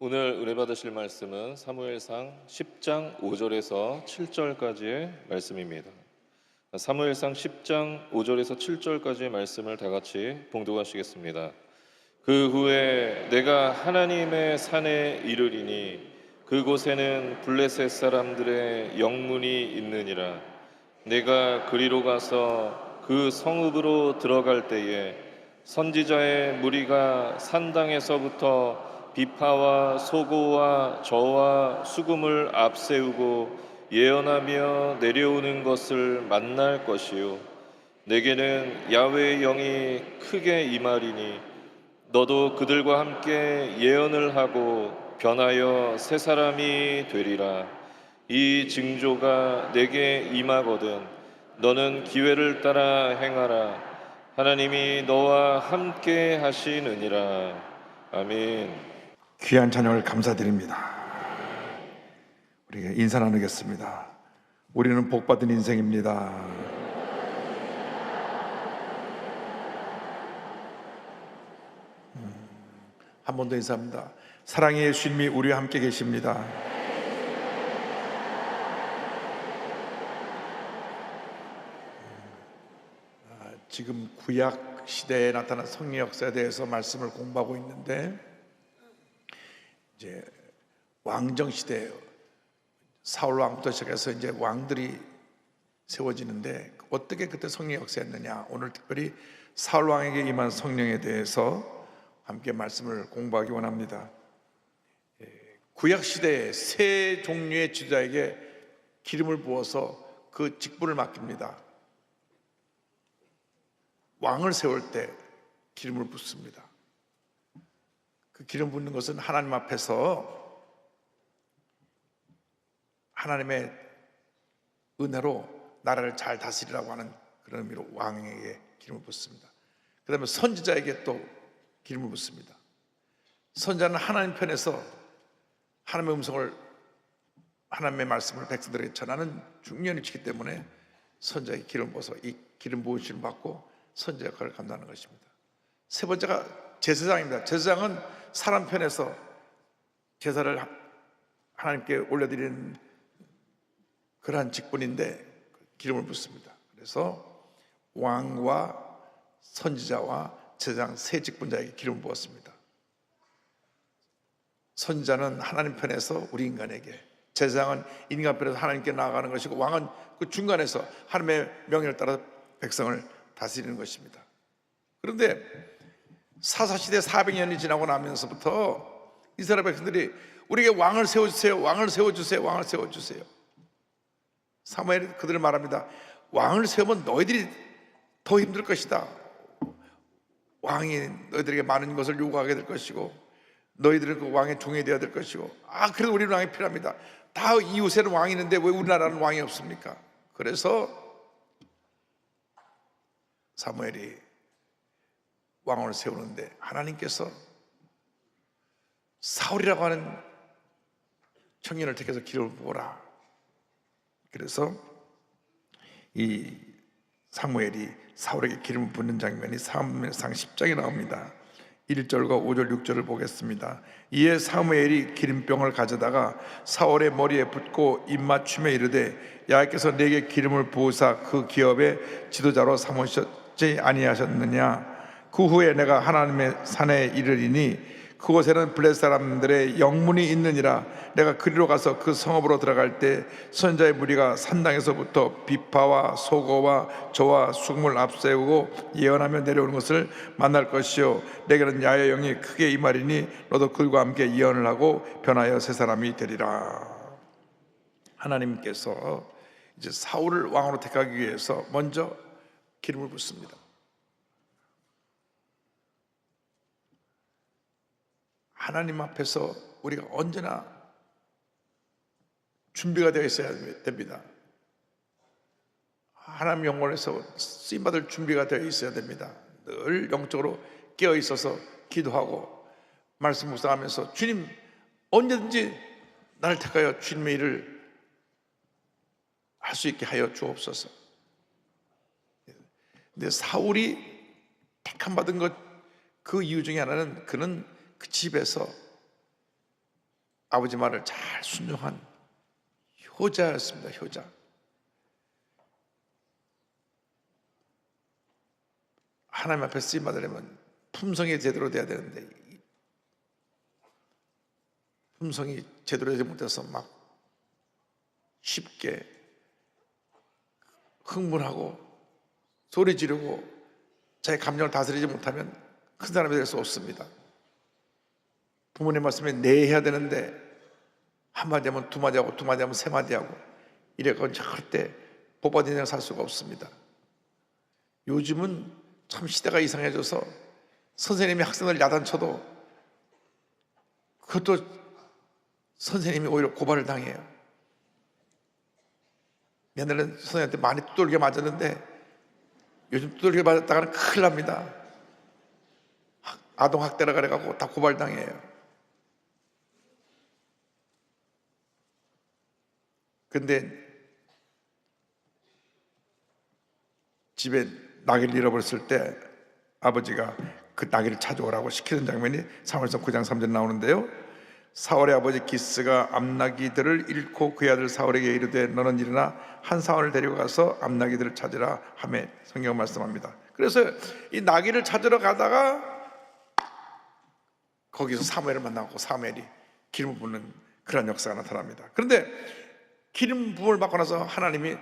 오늘 은혜 받으실 말씀은 사무엘상 10장 5절에서 7절까지의 말씀입니다. 사무엘상 10장 5절에서 7절까지의 말씀을 다 같이 봉독하시겠습니다. 그 후에 내가 하나님의 산에 이르리니 그곳에는 블레셋 사람들의 영문이 있느니라. 내가 그리로 가서 그 성읍으로 들어갈 때에 선지자의 무리가 산당에서부터 비파와 소고와 저와 수금을 앞세우고 예언하며 내려오는 것을 만날 것이요 내게는 야훼의 영이 크게 임하리니 너도 그들과 함께 예언을 하고 변하여 새 사람이 되리라. 이 징조가 내게 임하거든 너는 기회를 따라 행하라. 하나님이 너와 함께 하시느니라. 아멘. 귀한 찬양을 감사드립니다. 우리가 인사 나누겠습니다. 우리는 복받은 인생입니다. 한 번 더 인사합니다. 사랑의 예수님이 우리와 함께 계십니다. 지금 구약 시대에 나타난 성령 역사에 대해서 말씀을 공부하고 있는데, 이제 왕정 시대예요. 사울 왕부터 시작해서 이제 왕들이 세워지는데 어떻게 그때 성령 역사했느냐, 오늘 특별히 사울 왕에게 임한 성령에 대해서 함께 말씀을 공부하기 원합니다. 구약 시대에 세 종류의 지도자에게 기름을 부어서 그 직분을 맡깁니다. 왕을 세울 때 기름을 붓습니다. 그 기름 붓는 것은 하나님 앞에서 하나님의 은혜로 나라를 잘 다스리라고 하는 그런 의미로 왕에게 기름을 붓습니다. 그 다음에 선지자에게 또 기름을 붓습니다. 선지자는 하나님 편에서 하나님의 음성을, 하나님의 말씀을 백성들에게 전하는 중요한 위치이기 때문에 선지자에게 기름을 부어서 이 기름 부으심을 받고 선지 역할을 감당하는 것입니다. 세 번째가 제사장입니다. 제사장은 사람 편에서 제사를 하나님께 올려드리는 그러한 직분인데 기름을 붓습니다. 그래서 왕과 선지자와 제사장 세 직분자에게 기름을 부었습니다. 선지자는 하나님 편에서 우리 인간에게, 제사장은 인간 편에서 하나님께 나아가는 것이고, 왕은 그 중간에서 하나님의 명령을 따라 백성을 다스리는 것입니다. 그런데 사사시대 400년이 지나고 나면서부터 이스라엘 백성들이 우리에게 왕을 세워주세요, 왕을 세워주세요, 왕을 세워주세요. 사무엘이 그들을 말합니다. 왕을 세우면 너희들이 더 힘들 것이다. 왕이 너희들에게 많은 것을 요구하게 될 것이고, 너희들은 그 왕의 종이 되어야 될 것이고, 그래도 우리는 왕이 필요합니다. 다 이웃에는 왕이 있는데 왜 우리나라는 왕이 없습니까? 그래서 사무엘이 왕을 세우는데 하나님께서 사울이라고 하는 청년을 택해서 기름을 부어라. 그래서 이 사무엘이 사울에게 기름을 붓는 장면이 사무엘상 10장에 나옵니다. 1절과 5절 6절을 보겠습니다. 이에 사무엘이 기름병을 가져다가 사울의 머리에 붓고 입맞춤에 이르되 여호와께서 내게 기름을 부으사 그 기업의 지도자로 삼으셨지 아니하셨느냐. 그 후에 내가 하나님의 산에 이르리니 그곳에는 블레셋 사람들의 영문이 있느니라. 내가 그리로 가서 그 성읍으로 들어갈 때 선지자의 무리가 산당에서부터 비파와 소고와 저와 수금을 앞세우고 예언하며 내려오는 것을 만날 것이요 내게는 야훼의 영이 크게 임하리니 너도 그들과 함께 예언을 하고 변하여 새 사람이 되리라. 하나님께서 이제 사울을 왕으로 택하기 위해서 먼저 기름을 붓습니다. 하나님 앞에서 우리가 언제나 준비가 되어 있어야 됩니다. 하나님 영혼에서 쓰임받을 준비가 되어 있어야 됩니다. 늘 영적으로 깨어 있어서 기도하고 말씀 묵상하면서 주님 언제든지 나를 택하여 주님의 일을 할 수 있게 하여 주옵소서. 근데 사울이 택함 받은 것 그 이유 중에 하나는 그는 그 집에서 아버지 말을 잘 순종한 효자였습니다. 효자. 하나님 앞에 쓰임 받으려면 품성이 제대로 돼야 되는데 품성이 제대로 되지 못해서 막 쉽게 흥분하고 소리 지르고 자기 감정을 다스리지 못하면 큰 사람이 될 수 없습니다. 부모님 말씀에 네 해야 되는데 한마디 하면 두마디 하고 두마디 하면 세마디 하고 이래서 절대 복받은 인생을 살 수가 없습니다. 요즘은 참 시대가 이상해져서 선생님이 학생을 야단쳐도 그것도 선생님이 오히려 고발을 당해요. 옛날에는 선생님한테 많이 두들겨 맞았는데 요즘 두들겨 맞았다가는 큰일 납니다. 아동학대라 그래갖고 다 고발당해요. 근데 집에 나귀를 잃어버렸을 때 아버지가 그 나귀를 찾아오라고 시키는 장면이 사무엘상 9장 3절 나오는데요. 사울의 아버지 기스가 암나귀들을 잃고 그의 아들 사울에게 이르되 너는 일어나 한 사원을 데리고 가서 암나귀들을 찾으라 하며 성경 말씀합니다. 그래서 이 나귀를 찾으러 가다가 거기서 사무엘을 만나고 사무엘이 기름을 붓는 그런 역사가 나타납니다. 그런데 기름 부음을 받고 나서 하나님이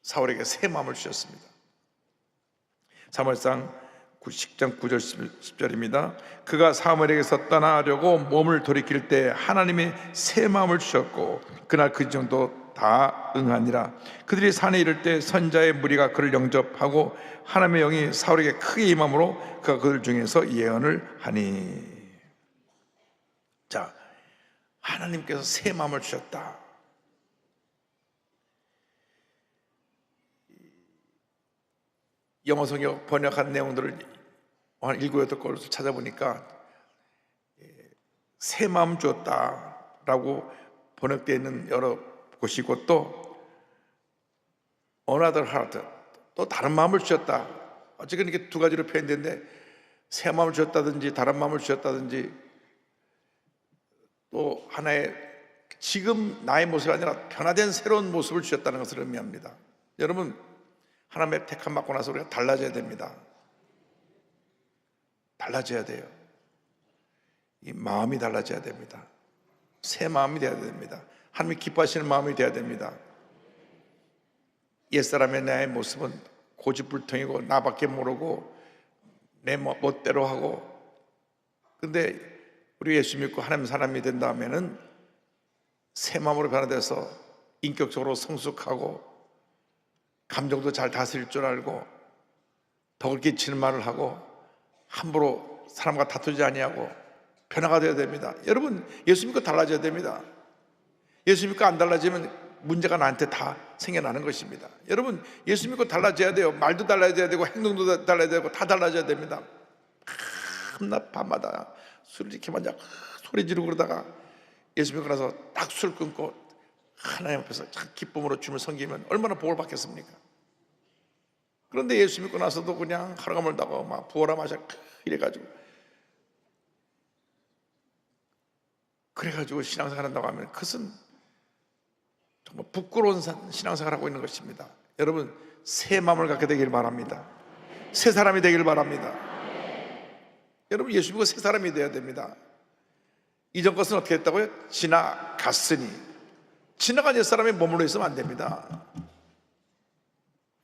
사울에게 새 마음을 주셨습니다. 사무엘상 10장 9절 10절입니다. 그가 사무엘에게서 떠나려고 몸을 돌이킬 때 하나님이 새 마음을 주셨고 그날 그 정도 다 응하니라. 그들이 산에 이를 때 선자의 무리가 그를 영접하고 하나님의 영이 사울에게 크게 임함으로 그가 그들 중에서 예언을 하니. 자, 하나님께서 새 마음을 주셨다. 영어 성경 번역한 내용들을 한 7, 8곳을 찾아보니까 새 마음 주었다라고 번역되어 있는 여러 곳이 있고 또 another heart, 또 다른 마음을 주셨다. 어쨌든 이렇게 두 가지로 표현되는데 새 마음을 주셨다든지 다른 마음을 주셨다든지 또 하나의 지금 나의 모습이 아니라 변화된 새로운 모습을 주셨다는 것을 의미합니다. 여러분, 하나님의 택함 받고 나서 우리가 달라져야 됩니다. 달라져야 돼요. 이 마음이 달라져야 됩니다. 새 마음이 되어야 됩니다. 하나님이 기뻐하시는 마음이 되어야 됩니다. 옛사람의 나의 모습은 고집불통이고 나밖에 모르고 내 멋대로 하고, 근데 우리 예수 믿고 하나님 사람이 된 다음에는 새 마음으로 변화돼서 인격적으로 성숙하고 감정도 잘 다스릴 줄 알고 덕을 끼치는 말을 하고 함부로 사람과 다투지 아니하고 변화가 되어야 됩니다. 여러분, 예수 믿고 달라져야 됩니다. 예수 믿고 안 달라지면 문제가 나한테 다 생겨나는 것입니다. 여러분, 예수 믿고 달라져야 돼요. 말도 달라져야 되고 행동도 달라져야 되고 다 달라져야 됩니다. 밤마다 술을 이렇게 만져 소리 지르고 그러다가 예수 믿고 나서 딱 술 끊고 하나님 앞에서 참 기쁨으로 주님을 섬기면 얼마나 복을 받겠습니까? 그런데 예수 믿고 나서도 그냥 하루가 멀다고 막 부어라 마셔 이래가지고 그래가지고 신앙생활 한다고 하면 그것은 정말 부끄러운 신앙생활을 하고 있는 것입니다. 여러분, 새 마음을 갖게 되길 바랍니다. 새 사람이 되길 바랍니다. 여러분, 예수 믿고 새 사람이 되어야 됩니다. 이전 것은 어떻게 했다고요? 지나갔으니. 지나간 옛사람이 머물러 있으면 안 됩니다.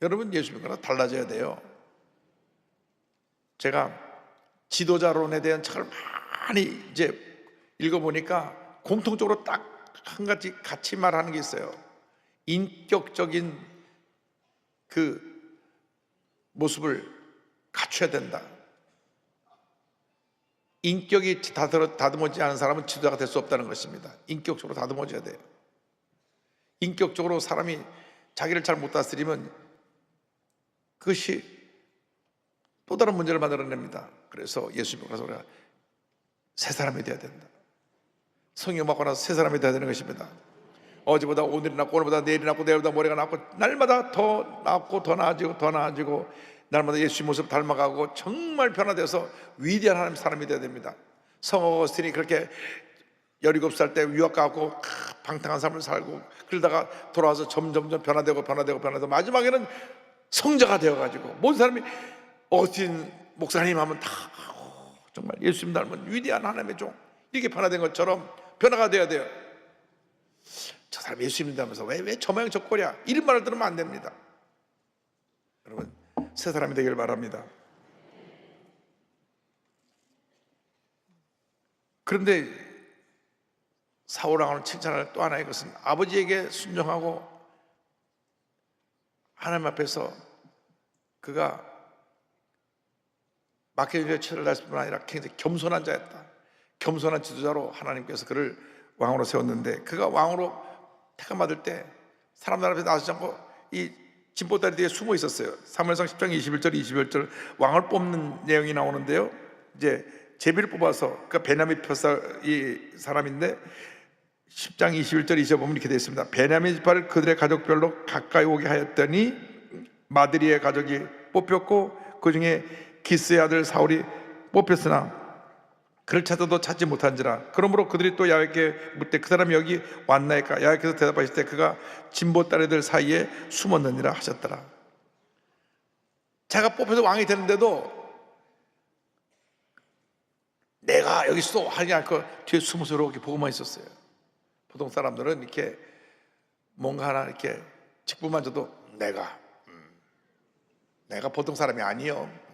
여러분, 예수 믿거나 달라져야 돼요. 제가 지도자론에 대한 책을 많이 이제 읽어보니까 공통적으로 딱 한 가지 같이 말하는 게 있어요. 인격적인 그 모습을 갖춰야 된다. 인격이 다듬어지지 않은 사람은 지도자가 될 수 없다는 것입니다. 인격적으로 다듬어져야 돼요. 인격적으로 사람이 자기를 잘 못 다스리면 그것이 또 다른 문제를 만들어냅니다. 그래서 예수 믿고 나서 우리가 새 사람이 되어야 된다. 성령 받고 나서 새 사람이 되어야 되는 것입니다. 어제보다 오늘이 낫고 오늘보다 내일이 낫고 내일보다 모레가 낫고 날마다 더 낫고 더 나아지고 더 나아지고 날마다 예수의 모습 닮아가고 정말 변화돼서 위대한 하나님의 사람이 되어야 됩니다. 성 어거스틴이 그렇게 17살 때 유학 가고 방탕한 삶을 살고 그러다가 돌아와서 점점점 변화되고 마지막에는 성자가 되어가지고 모든 사람이 어거스틴 목사님 하면 다 정말 예수님 닮은 위대한 하나님의 종 이렇게 변화된 것처럼 변화가 돼야 돼요. 저 사람 예수님 닮아서 왜 저 모양 저 꼴이야 이런 말을 들으면 안 됩니다. 여러분 새 사람이 되길 바랍니다. 그런데 사울 왕을 칭찬할 또 하나의 것은 아버지에게 순종하고 하나님 앞에서 그가 마케도니아에 철을 다했을 뿐 아니라 굉장히 겸손한 자였다. 겸손한 지도자로 하나님께서 그를 왕으로 세웠는데 그가 왕으로 택함 받을 때 사람들 앞에 나서지 않고 이 진보다리 뒤에 숨어 있었어요. 사무엘상 10장 21절 22절 왕을 뽑는 내용이 나오는데요. 이제 제비를 뽑아서 그러니까 베냐민 표사 이 사람인데 10장 21절 22절 보면 이렇게 되어 있습니다. 베냐민 지파를 그들의 가족별로 가까이 오게 하였더니 마드리의 가족이 뽑혔고 그 중에 기스의 아들 사울이 뽑혔으나 그를 찾아도 찾지 못한지라. 그러므로 그들이 또 야훼께 묻되 그 사람이 여기 왔나이까. 야훼께서 대답하실 때 그가 진보 딸애들 사이에 숨었느니라 하셨더라. 자가 뽑혀서 왕이 되는데도 내가 여기 있어 하지 않고 뒤에 숨어서 이렇게 보고만 있었어요. 보통 사람들은 이렇게 뭔가 하나 이렇게 직분만 줘도 내가 보통 사람이 아니요.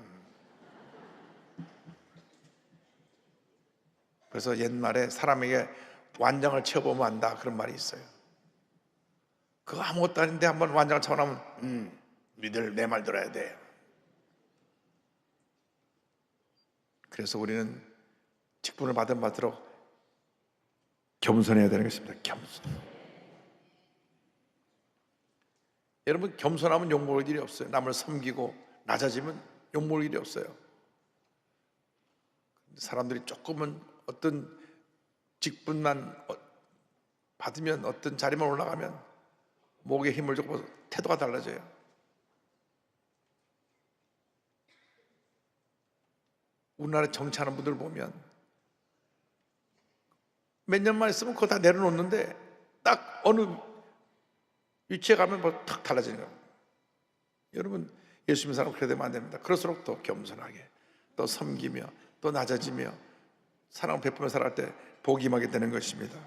그래서 옛말에 사람에게 완장을 채워보면 안다 그런 말이 있어요. 그거 아무것도 아닌데 한번 완장을 채워놓으면 니들 내 말 들어야 돼. 그래서 우리는 직분을 받은 받도록 겸손해야 되는 것입니다. 겸손. 여러분 겸손하면 욕먹을 일이 없어요. 남을 섬기고 낮아지면 욕먹을 일이 없어요. 사람들이 조금은 어떤 직분만 받으면 어떤 자리만 올라가면 목에 힘을 주고 태도가 달라져요. 우리나라 정치하는 분들 보면 몇 년만 있으면 그거 다 내려놓는데 딱 어느 위치에 가면 뭐 탁 달라지는 거예요. 여러분 예수 믿는 사람은 그래야 되면 안 됩니다. 그럴수록 더 겸손하게 또 섬기며 또 낮아지며 사랑을 베푸며 살아갈 때 복이 임하게 되는 것입니다.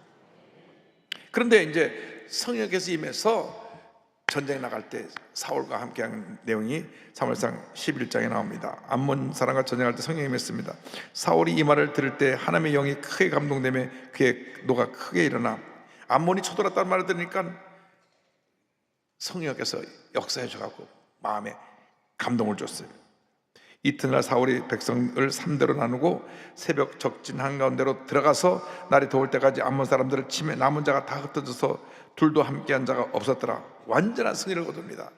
그런데 이제 성령께서 임해서 전쟁에 나갈 때 사울과 함께하는 내용이 사무엘상 11장에 나옵니다. 암몬 사람과 전쟁할 때 성령이 임했습니다. 사울이 이 말을 들을 때 하나님의 영이 크게 감동되며 그의 노가 크게 일어나 암몬이 쳐들었다는 말을 들으니까 성령께서 역사해 줘갖고 마음에 감동을 줬어요. 이튿날 사울이 백성을 3대로 나누고 새벽 적진 한가운데로 들어가서 날이 더울 때까지 암몬 사람들을 치매 남은 자가 다 흩어져서 둘도 함께한 자가 없었더라. 완전한 승리를 거둡니다.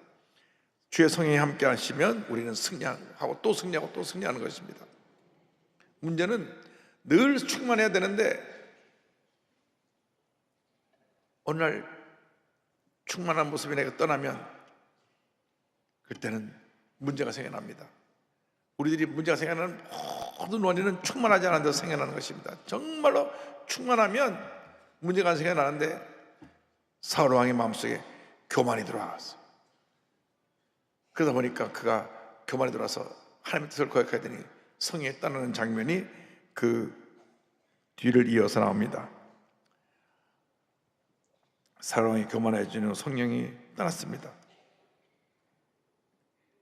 주의 성령이 함께 하시면 우리는 승리하고 또 승리하고 또 승리하는 것입니다. 문제는 늘 충만해야 되는데 어느 날 충만한 모습이 내가 떠나면 그때는 문제가 생겨납니다. 우리들이 문제가 생겨나는 모든 원인은 충만하지 않은 데서 생겨나는 것입니다. 정말로 충만하면 문제가 안 생겨나는데 사울 왕의 마음속에 교만이 들어왔어. 그러다 보니까 그가 교만이 들어와서 하나님의 뜻을 거역하더니 성에 따르는 장면이 그 뒤를 이어서 나옵니다. 사울 왕이 교만해지는 성령이 떠났습니다.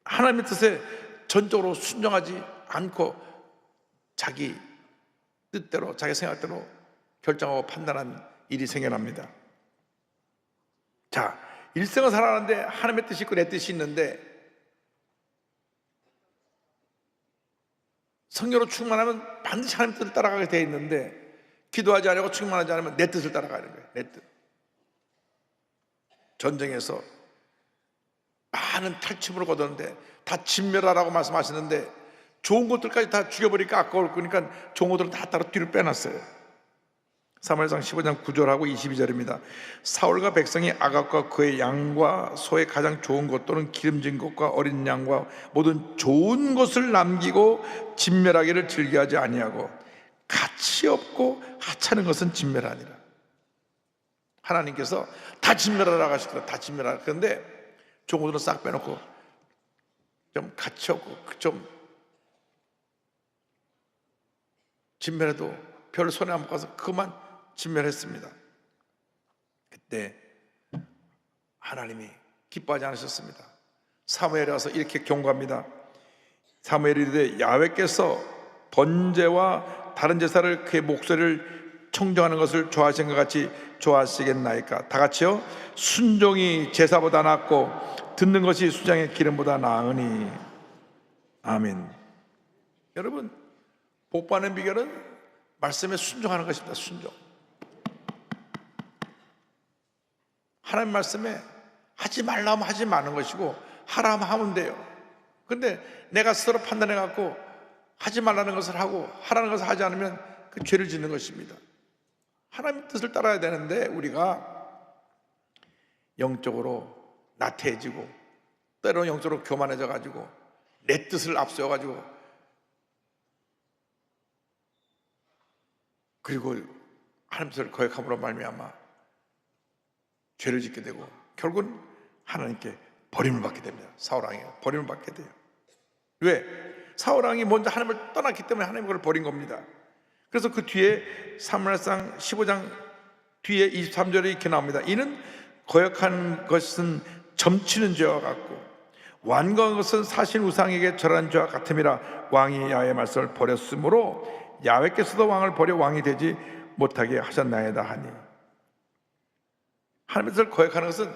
하나님의 뜻에 전적으로 순종하지 않고 자기 뜻대로 자기 생각대로 결정하고 판단한 일이 생겨납니다. 자, 일생을 살아가는데 하나님의 뜻이 있고 내 뜻이 있는데 성령으로 충만하면 반드시 하나님의 뜻을 따라가게 되어 있는데 기도하지 않고 충만하지 않으면 내 뜻을 따라가는 거예요. 내 뜻. 전쟁에서 많은 탈취물을 거뒀는데 다 진멸하라고 말씀하시는데 좋은 것들까지 다 죽여버리니까 아까울 거니까 좋은 것들은 다 따로 뒤로 빼놨어요. 사무엘상 15장 9절하고 22절입니다. 사울과 백성이 아각과 그의 양과 소의 가장 좋은 것 또는 기름진 것과 어린 양과 모든 좋은 것을 남기고 진멸하기를 즐겨하지 아니하고 가치 없고 하찮은 것은 진멸하니라. 하나님께서 다 진멸하라고 하시더라. 다 진멸하라. 그런데 종들은 싹 빼놓고 좀 가치 없고 좀 진멸해도 별 손에 안 가서 그만 진멸했습니다. 그때 하나님이 기뻐하지 않으셨습니다. 사무엘에 와서 이렇게 경고합니다. 사무엘이 이르되 야훼께서 번제와 다른 제사를 그의 목소리를 청정하는 것을 좋아하신 것 같이 좋아하시겠나이까. 다 같이요. 순종이 제사보다 낫고 듣는 것이 수장의 기름보다 나으니. 아멘. 여러분, 복받는 비결은 말씀에 순종하는 것입니다. 순종. 하나님 말씀에 하지 말라면 하지 마는 것이고 하라면 하면 돼요. 근데 내가 스스로 판단해 갖고 하지 말라는 것을 하고 하라는 것을 하지 않으면 그 죄를 짓는 것입니다. 하나님의 뜻을 따라야 되는데 우리가 영적으로 나태해지고 때로는 영적으로 교만해져 가지고 내 뜻을 앞세워 가지고 그리고 하나님 뜻을 거역함으로 말미암아 죄를 짓게 되고 결국은 하나님께 버림을 받게 됩니다. 사울왕이 버림을 받게 돼요. 왜? 사울왕이 먼저 하나님을 떠났기 때문에 하나님이 그걸 버린 겁니다. 그래서 그 뒤에 사무엘상 15장 뒤에 23절에 이렇게 나옵니다. 이는 거역한 것은 점치는 죄와 같고 완고한 것은 사신 우상에게 절한 죄와 같음이라. 왕이 야훼의 말씀을 버렸으므로 야훼께서도 왕을 버려 왕이 되지 못하게 하셨나이다 하니. 하나님의 뜻을 거역하는 것은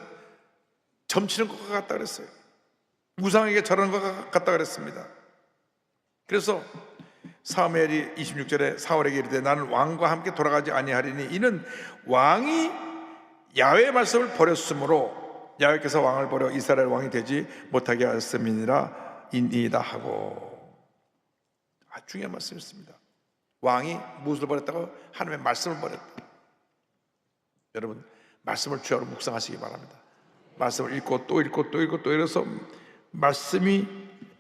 점치는 것과 같다 그랬어요. 우상에게 절하는 것과 같다 그랬습니다. 그래서 사무엘이 26절에 사울에게 이르되 나는 왕과 함께 돌아가지 아니하리니 이는 왕이 야훼의 말씀을 버렸으므로 야훼께서 왕을 버려 이스라엘 왕이 되지 못하게 하였음이니라 이다 하고. 아주 중요한 말씀이었습니다. 왕이 무엇을 버렸다고? 하나님의 말씀을 버렸다. 여러분, 말씀을 주야로 묵상하시기 바랍니다. 말씀을 읽고 또 읽고 또 읽고 또 읽어서 말씀이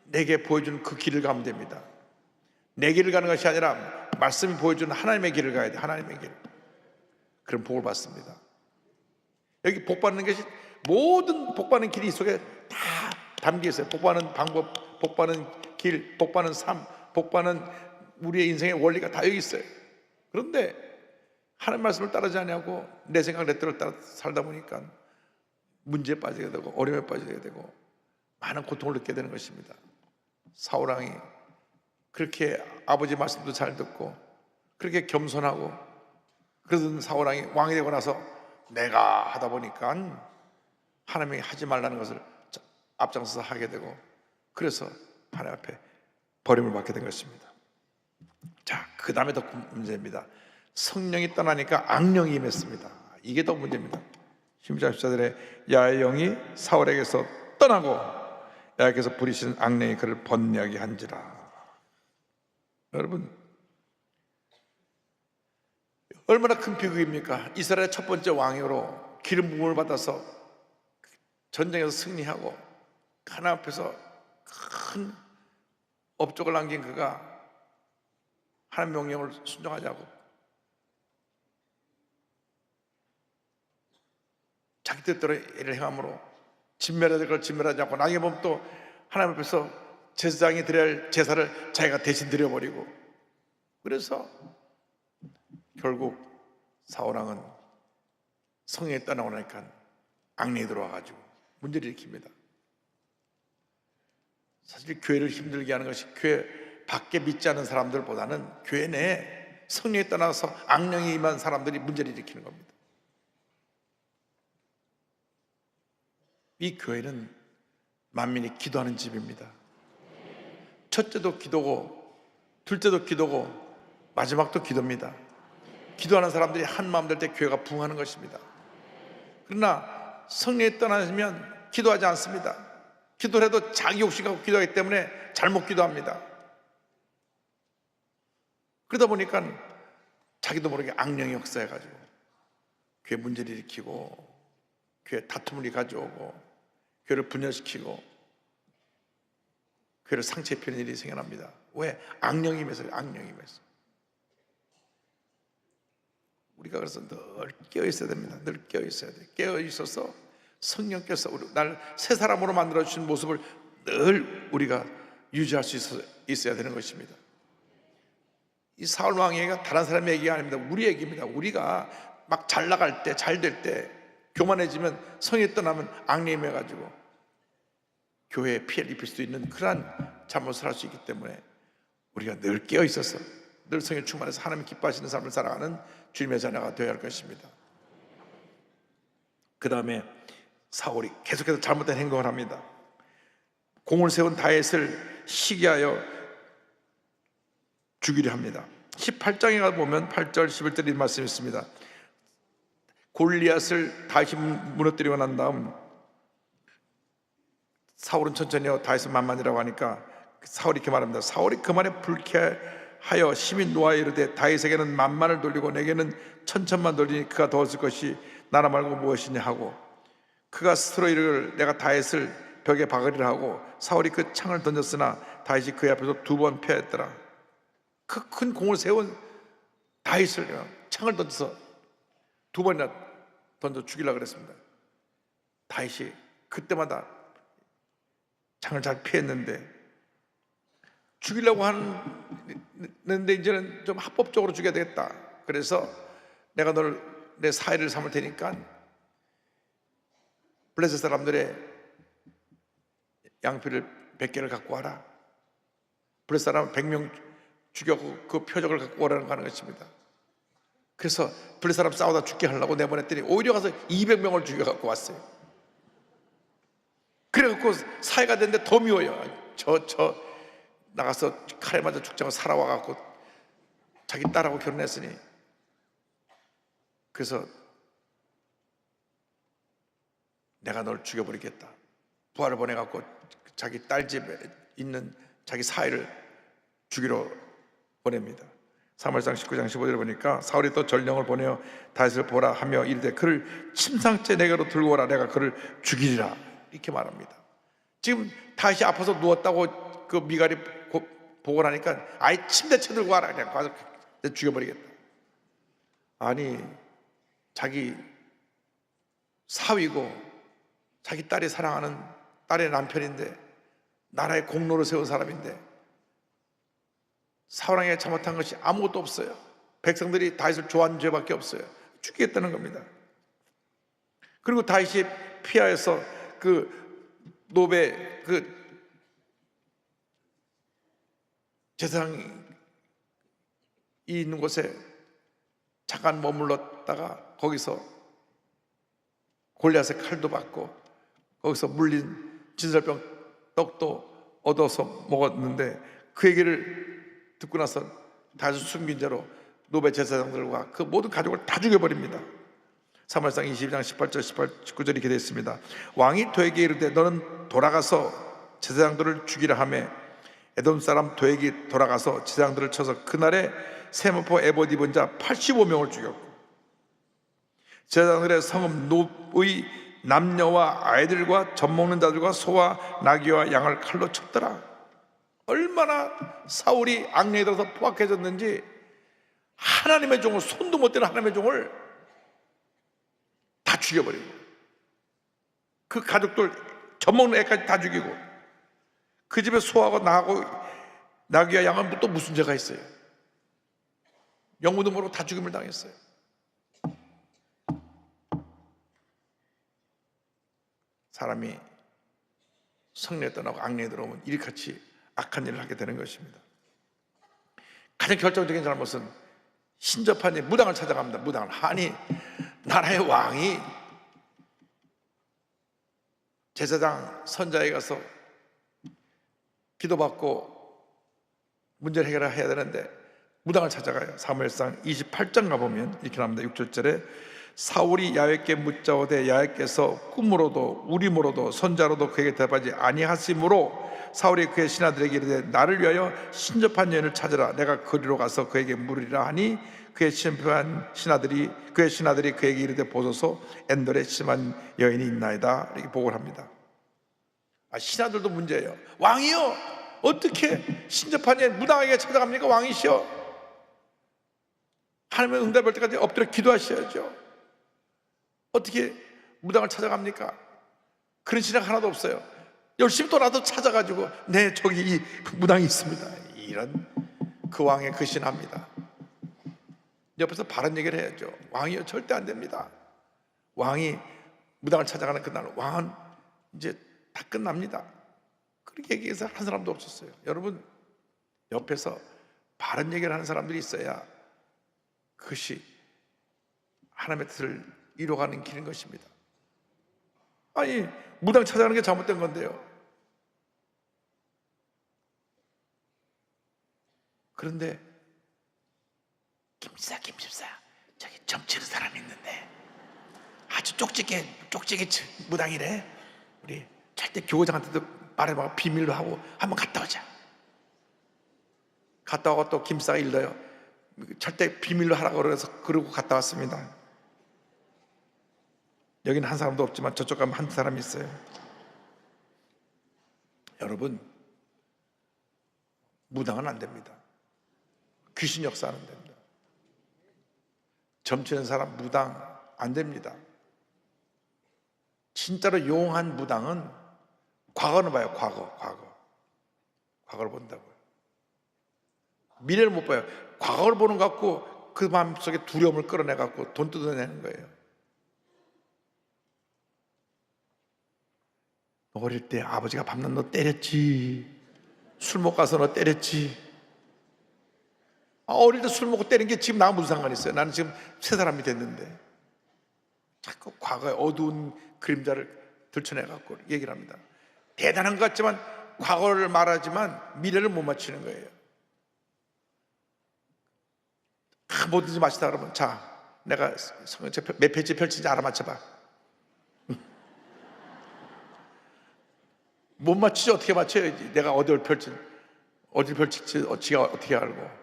내게 보여주는 그 길을 가면 됩니다. 내 길을 가는 것이 아니라 말씀이 보여주는 하나님의 길을 가야 돼. 하나님의 길. 그럼 복을 받습니다. 여기 복 받는 것이 모든 복 받는 길이 이 속에 다 담겨 있어요. 복 받는 방법, 복 받는 길, 복 받는 삶, 복 받는 우리의 인생의 원리가 다 여기 있어요. 그런데 하나님 말씀을 따르지 않냐고 내 생각 내 뜻을 따라 살다 보니까 문제에 빠지게 되고 어려움에 빠지게 되고 많은 고통을 느끼게 되는 것입니다. 사울왕이 그렇게 아버지 말씀도 잘 듣고 그렇게 겸손하고 그러던 사울왕이 왕이 되고 나서 내가 하다 보니까 하나님이 하지 말라는 것을 앞장서서 하게 되고 그래서 하나님 앞에 버림을 받게 된 것입니다. 자, 그 다음에 더 문제입니다. 성령이 떠나니까 악령이 임했습니다. 이게 더 문제입니다. 16장 14절에 야훼의 영이 사울에게서 떠나고 야훼께서 부리시는 악령이 그를 번뇌하게 한지라. 여러분, 얼마나 큰 비극입니까? 이스라엘의 첫 번째 왕으로 기름 부음을 받아서 전쟁에서 승리하고 하나님 앞에서 큰 업적을 남긴 그가 하나님 명령을 순종하지 않고 자기 뜻대로 일을 행함으로 진멸해야 될 걸 진멸하지 않고 나중에 보면 또 하나님 앞에서 제사장이 드려야 할 제사를 자기가 대신 드려버리고 그래서 결국 사울왕은 성령이 떠나고 나니까 악령이 들어와가지고 문제를 일으킵니다. 사실 교회를 힘들게 하는 것이 교회 밖에 믿지 않는 사람들보다는 교회 내에 성령이 떠나서 악령이 임한 사람들이 문제를 일으키는 겁니다. 이 교회는 만민이 기도하는 집입니다. 첫째도 기도고 둘째도 기도고 마지막도 기도입니다. 기도하는 사람들이 한 마음 될 때 교회가 부흥하는 것입니다. 그러나 성령이 떠나면 기도하지 않습니다. 기도를 해도 자기 욕심 갖고 기도하기 때문에 잘못 기도합니다. 그러다 보니까 자기도 모르게 악령이 역사해가지고 교회 문제를 일으키고 교회 다툼을 가져오고 교회를 분열시키고 교회를 상처 입히는 일이 생겨납니다. 왜? 악령이 임해서. 악령이 임해서. 우리가 그래서 늘 깨어 있어야 됩니다. 늘 깨어 있어야 돼. 깨어 있어서 성령께서 날 새 사람으로 만들어 주신 모습을 늘 우리가 유지할 수 있어야 되는 것입니다. 이 사울 왕의 얘기가 다른 사람의 얘기가 아닙니다. 우리 얘기입니다. 우리가 막 잘 나갈 때, 잘 될 때, 교만해지면, 성이 떠나면 앙림해가지고 교회에 피해를 입힐 수 있는 그러한 잘못을 할 수 있기 때문에 우리가 늘 깨어 있어서 늘 성에 충만해서 하나님 기뻐하시는 삶을 살아가는 주님의 자녀가 되어야 할 것입니다. 그 다음에 사울이 계속해서 잘못된 행동을 합니다. 공을 세운 다윗을 시기하여 죽이려 합니다. 18장에 가 보면 8절 11절 이 말씀이 있습니다. 골리앗을 다윗이 무너뜨리고 난 다음 사울은 천천히 다윗은 만만이라고 하니까 사울이 이렇게 말합니다. 사울이 그 말에 불쾌하여 심히 노하여 이르되 다윗에게는 만만을 돌리고 내게는 천천만 돌리니 그가 더웠을 것이 나라 말고 무엇이냐 하고 그가 스스로 이르기를 내가 다윗을 벽에 박으리라 하고 사울이 그 창을 던졌으나 다윗이 그 앞에서 2번 패했더라. 그 큰 공을 세운 다윗을 창을 던져서 2번이나 던져 죽이려고 그랬습니다. 다윗이 그때마다 창을 잘 피했는데 죽이려고 하는데 이제는 좀 합법적으로 죽여야 되겠다. 그래서 내가 너를 내 사위를 삼을 테니까 블레셋 사람들의 양피를 100개를 갖고 와라. 블레셋 사람 100명 죽여고 그 표적을 갖고 오라는 하는 것입니다. 그래서 블레셋 사람 싸우다 죽게 하려고 내보냈더니 오히려 가서 200명을 죽여 갖고 왔어요. 그래갖고 사회가 됐는데 더 미워요. 저 나가서 칼에 맞아 죽자고 살아와 갖고 자기 딸하고 결혼했으니 그래서 내가 널 죽여버리겠다. 부하를 보내갖고 자기 딸 집에 있는 자기 사위를 죽이러 보냅니다. 사무엘상 19장 15절에 보니까 사울이 또 전령을 보내어 다윗을 보라 하며 이르되 그를 침상째 내게로 들고 오라 내가 그를 죽이리라 이렇게 말합니다. 지금 다윗이 아파서 누웠다고 그 미갈이 보고 나니까 아예 침대째 들고 와라 그냥 가서 죽여버리겠다. 아니 자기 사위고 자기 딸이 사랑하는 딸의 남편인데 나라의 공로를 세운 사람인데 사울왕에게 잘못한 것이 아무것도 없어요. 백성들이 다윗을 좋아하는 죄밖에 없어요. 죽이겠다는 겁니다. 그리고 다윗이 피하여서 그 노베 그 제사장이 있는 곳에 잠깐 머물렀다가 거기서 골리앗의 칼도 받고 거기서 물린 진설병 떡도 얻어서 먹었는데 그 얘기를 듣고 나서 다윗을 숨긴 죄로 노베 제사장들과 그 모든 가족을 다 죽여버립니다. 사무엘상 22장 18절 19절이 이렇게 되어 있습니다. 왕이 도에게 이르되 너는 돌아가서 제사장들을 죽이라 하매 에돔 사람 도에게 돌아가서 제사장들을 쳐서 그날에 세마포 에봇 입은 자 85명을 죽였고 제사장들의 성읍 놉의 남녀와 아이들과 젖 먹는 자들과 소와 나귀와 양을 칼로 쳤더라. 얼마나 사울이 악령에 들어서 포악해졌는지 하나님의 종을 손도 못 대는 하나님의 종을 다 죽여버리고 그 가족들 젖 먹는 애까지 다 죽이고 그 집에 소하고 나하고 나귀와 양은 또 무슨 죄가 있어요? 영문도 모르고 다 죽임을 당했어요. 사람이 성령에 떠나고 악령에 들어오면 이같이 악한 일을 하게 되는 것입니다. 가장 결정적인 잘못은 신접한 일, 무당을 찾아갑니다. 무당을. 아니 나라의 왕이 제사장 선자에 가서 기도받고 문제를 해결해야 되는데 무당을 찾아가요. 사무엘상 28장 가보면 이렇게 나옵니다. 6절에 사울이 야훼께 묻자오되 야훼께서 꿈으로도 우림으로도 선자로도 그에게 대답하지 아니하심으로 사울이 그의 신하들에게 이르되 나를 위하여 신접한 여인을 찾으라 내가 거리로 가서 그에게 물으리라 하니 그의 신하들이 그에게 이르되 보소서 엔돌에 심한 여인이 있나이다 이렇게 보고를 합니다. 신하들도 문제예요. 왕이요 어떻게 신접한 여인 무당에게 찾아갑니까? 왕이시여 하나님의 응답할 때까지 엎드려 기도하셔야죠. 어떻게 무당을 찾아갑니까? 그런 신앙 하나도 없어요. 열심히 또라도 찾아가지고 네 저기 이 무당이 있습니다, 이런 그 왕의 그 신합니다. 옆에서 바른 얘기를 해야죠. 왕이요 절대 안 됩니다. 왕이 무당을 찾아가는 그날 왕은 이제 다 끝납니다. 그렇게 얘기해서 한 사람도 없었어요. 여러분, 옆에서 바른 얘기를 하는 사람들이 있어야 그것이 하나님의 뜻을 이루어가는 길인 것입니다. 아니, 무당 찾아가는 게 잘못된 건데요. 그런데 김집사 저기 점치는 사람이 있는데 아주 쪽지게 무당이래. 우리 절대 교장한테도 말해봐, 비밀로 하고 한번 갔다 오자. 갔다 오고 또 김사가 일러요. 절대 비밀로 하라고 그래서 그러고 갔다 왔습니다. 여기는 한 사람도 없지만 저쪽 가면 한 사람이 있어요. 여러분, 무당은 안 됩니다. 귀신 역사는 안 됩니다. 점치는 사람 무당 안 됩니다. 진짜로 용한 무당은 과거는 봐요. 과거를 본다고요. 미래를 못 봐요. 과거를 보는 것 같고 그 마음속에 두려움을 끌어내 갖고 돈 뜯어내는 거예요. 어릴 때 아버지가 밤낮 너 때렸지, 술 먹고 가서 너 때렸지. 어릴 때 술 먹고 때린 게 지금 나랑 무슨 상관이 있어요? 나는 지금 새 사람이 됐는데. 자꾸 과거의 어두운 그림자를 들춰내 갖고 얘기를 합니다. 대단한 것 같지만 과거를 말하지만 미래를 못 맞추는 거예요. 뭐든지 마시다 그러면 자, 내가 성경책 몇 페이지 펼치는지 알아맞혀봐. 못 맞추지 어떻게 맞춰야지. 내가 어디를 펼칠지 지가 어떻게 알고.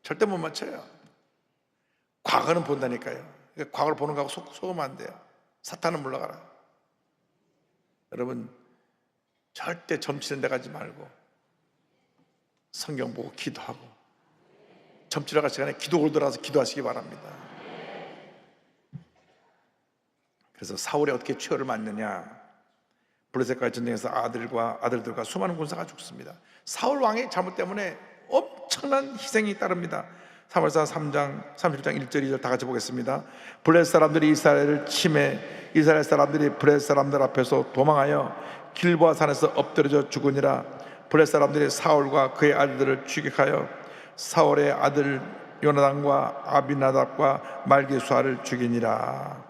절대 못 맞춰요. 과거는 본다니까요. 그러니까 과거를 보는 거하고 속으면 안 돼요. 사탄은 물러가라. 여러분, 절대 점치는 데 가지 말고 성경 보고 기도하고, 점치러 갈 시간에 기도를 들어서 기도하시기 바랍니다. 그래서 사울이 어떻게 최후를 맞느냐? 블레셋과의 전쟁에서 아들들과 수많은 군사가 죽습니다. 사울 왕의 잘못 때문에 엄청난 희생이 따릅니다. 사무엘상 3장 31장 1절 2절 다 같이 보겠습니다. 블레셋 사람들이 이스라엘을 침해 이스라엘 사람들이 블레셋 사람들 앞에서 도망하여 길보아 산에서 엎드려져 죽으니라. 블레셋 사람들이 사울과 그의 아들들을 추격하여 사울의 아들 요나단과 아비나답과 말기수아를 죽이니라.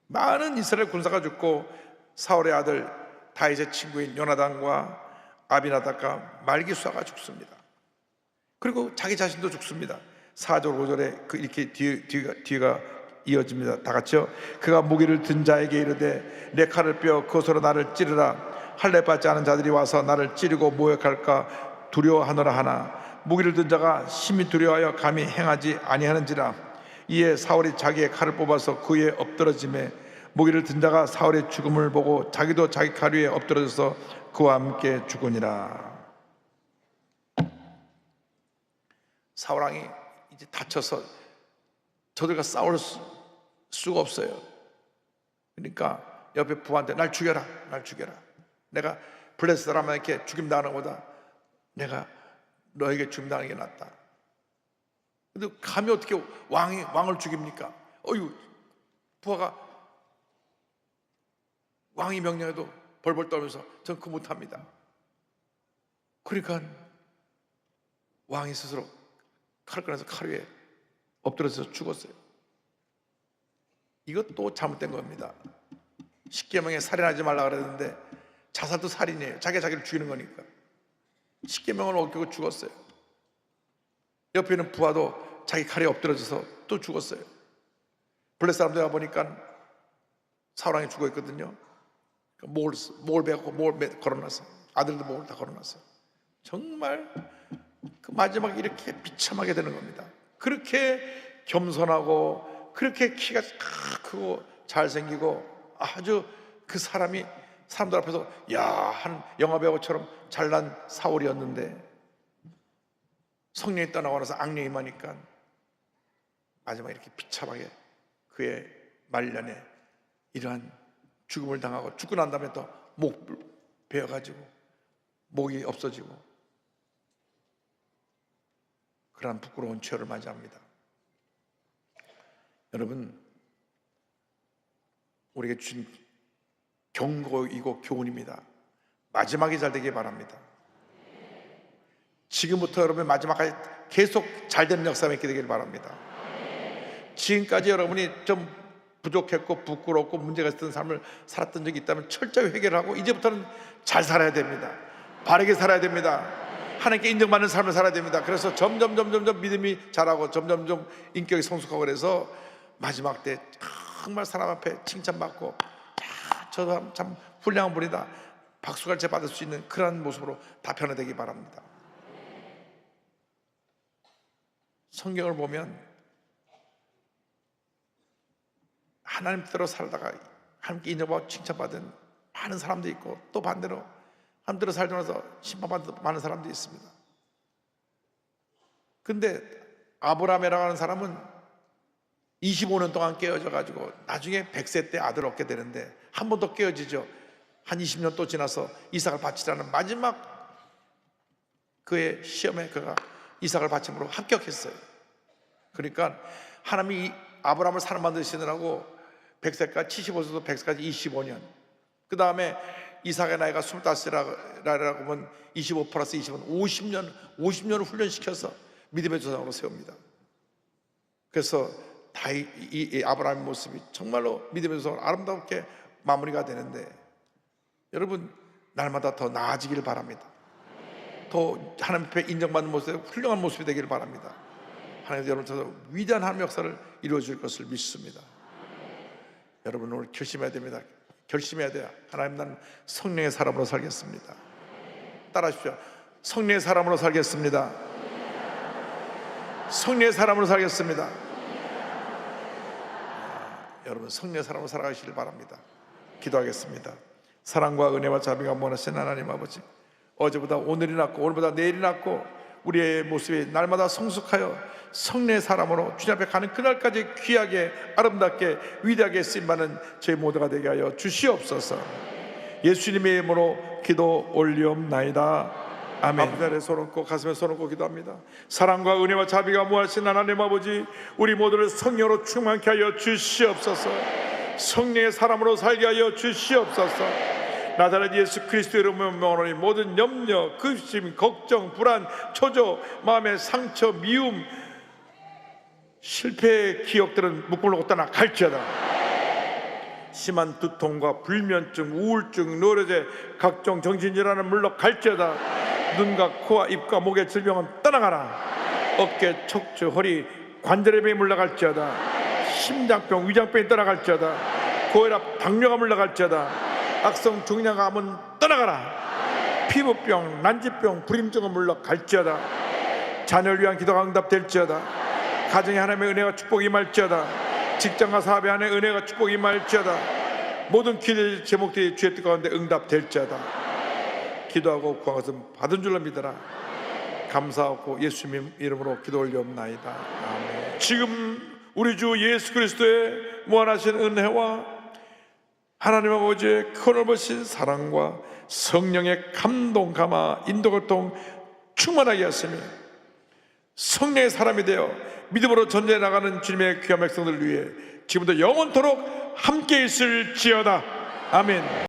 많은 이스라엘 군사가 죽고 사울의 아들 다윗의 친구인 요나단과 아비나답과 말기수아가 죽습니다. 그리고 자기 자신도 죽습니다. 4절 5절에 이렇게 뒤가 이어집니다. 다 같이요. 그가 무기를 든 자에게 이르되 내 칼을 빼어 그것으로 나를 찌르라. 할례 받지 않은 자들이 와서 나를 찌르고 모욕할까 두려워하노라 하나 무기를 든 자가 심히 두려워하여 감히 행하지 아니하는지라. 이에 사울이 자기의 칼을 뽑아서 그 위에 엎드러지매 무기를 든 자가 사울의 죽음을 보고 자기도 자기 칼 위에 엎드러져서 그와 함께 죽으니라. 사울 왕이 이제 다쳐서 저들과 싸울 수가 없어요. 그러니까 옆에 부하한테 날 죽여라. 내가 블레셋 사람에게 죽임당하는 것보다 내가 너에게 죽임당하는 게 낫다. 근데 감히 어떻게 왕을 죽입니까? 부하가 왕이 명령해도 벌벌 떨면서 전 그거 못합니다. 그러니까 왕이 스스로 칼을 꺼내서 칼 위에 엎드려서 죽었어요. 이것도 잘못된 겁니다. 십계명에 살인하지 말라 그랬는데 자살도 살인이에요. 자기를 죽이는 거니까. 십계명을 어기고 죽었어요. 옆에 있는 부하도 자기 칼에 엎드려져서 또 죽었어요. 블레셋 사람들 가보니까 사울왕이 죽어 있거든요. 목을 베고 목을 걸어놨어요. 아들도 목을 다 걸어놨어요. 정말 그 마지막에 이렇게 비참하게 되는 겁니다. 그렇게 겸손하고 그렇게 키가 크고 잘생기고 아주 그 사람이 사람들 앞에서 한 영화배우처럼 잘난 사울이었는데 성령이 떠나고 나서 악령이 임하니까 마지막에 이렇게 비참하게 그의 말년에 이러한 죽음을 당하고 죽고 난 다음에 또 목 베어가지고 목이 없어지고 그러한 부끄러운 죄를 맞이합니다. 여러분, 우리에게 주신 경고이고 교훈입니다. 마지막이 잘 되길 바랍니다. 지금부터 여러분의 마지막까지 계속 잘 되는 역사가 있게 되길 바랍니다. 지금까지 여러분이 좀 부족했고 부끄럽고 문제가 있었던 삶을 살았던 적이 있다면 철저히 회개하고 이제부터는 잘 살아야 됩니다. 바르게 살아야 됩니다. 하나님께 인정받는 삶을 살아야 됩니다. 그래서 점점 믿음이 자라고 점점 인격이 성숙하고 그래서 마지막 때 정말 사람 앞에 칭찬받고 야, 저 사람 참 훌륭한 분이다, 박수갈채 받을 수 있는 그런 모습으로 다 변화되기 바랍니다. 성경을 보면 하나님 뜻대로 살다가 하나님께 인정받고 칭찬받은 많은 사람도 있고, 또 반대로 하나님대로 살지 않아서 심판받은 많은 사람도 있습니다. 근데 아브라함이라고 하는 사람은 25년 동안 깨어져 가지고 나중에 100세 때 아들을 얻게 되는데 한 번 더 깨어지죠. 한 20년 또 지나서 이삭을 바치라는 마지막 그의 시험에 그가 이삭을 바침으로 합격했어요. 그러니까 하나님이 아브라함을 사람 만드시느라고 100세까지 75세도 100세까지 25년, 그 다음에 이삭의 나이가 25세라고 하면 25 플러스 20은 50년을 훈련시켜서 믿음의 조상으로 세웁니다. 그래서 이 아브라함의 모습이 정말로 믿음의 조상으로 아름답게 마무리가 되는데, 여러분 날마다 더 나아지기를 바랍니다. 더 하나님 앞에 인정받는 모습이 훌륭한 모습이 되기를 바랍니다. 하나님 여러분께서 위대한 하나님의 역사를 이루어 줄 것을 믿습니다. 여러분 오늘 결심해야 됩니다. 결심해야 돼요. 하나님, 나는 성령의 사람으로 살겠습니다. 따라하십시오. 성령의 사람으로 살겠습니다. 성령의 사람으로 살겠습니다. 여러분 성령의 사람으로 살아가시길 바랍니다. 기도하겠습니다. 사랑과 은혜와 자비가 무한하신 하나님 아버지, 어제보다 오늘이 낫고 오늘보다 내일이 낫고 우리의 모습이 날마다 성숙하여 성령의 사람으로 주님 앞에 가는 그날까지 귀하게 아름답게 위대하게 쓰임받는 저희 모두가 되게 하여 주시옵소서. 예수님의 이름으로 기도 올리옵나이다. 아멘. 아버지 아래 손 얹고 가슴에 손 얹고 기도합니다. 사랑과 은혜와 자비가 무하신 하나님 아버지, 우리 모두를 성령으로 충만케 하여 주시옵소서. 성령의 사람으로 살게 하여 주시옵소서. 나사렛 예수 그리스도의 이름으로 명하노니 모든 염려, 근심, 걱정, 불안, 초조, 마음의 상처, 미움, 실패의 기억들은 묶어놓고 떠나 갈지어다. 심한 두통과 불면증, 우울증, 노려제, 각종 정신질환은 물러 갈지어다. 눈과 코와 입과 목의 질병은 떠나가라. 어깨, 척추, 허리, 관절의 병이 물러갈지어다. 심장병, 위장병이 떠나갈지어다. 고혈압, 당뇨가 물러갈지어다. 악성 종양암은 떠나가라. 피부병, 난치병, 불임증은 물러갈지어다. 자녀를 위한 기도가 응답될지어다. 가정에 하나님의 은혜가 축복이 임할지어다. 직장과 사업에 하나님의 은혜가 축복이 임할지어다. 모든 기도의 제목들이 주의 뜻 가운데 응답될지어다. 기도하고 구한 것은 받은 줄로 믿어라. 감사하고 예수님 이름으로 기도 올리옵나이다. 아멘. 지금 우리 주 예수 그리스도의 무한하신 은혜와 하나님 아버지의 크넓으신 사랑과 성령의 감동, 감화, 인도, 교통 충만하게 하시며 성령의 사람이 되어 믿음으로 전제해 나가는 주님의 귀한 백성들을 위해 지금부터 영원토록 함께 있을지어다. 아멘.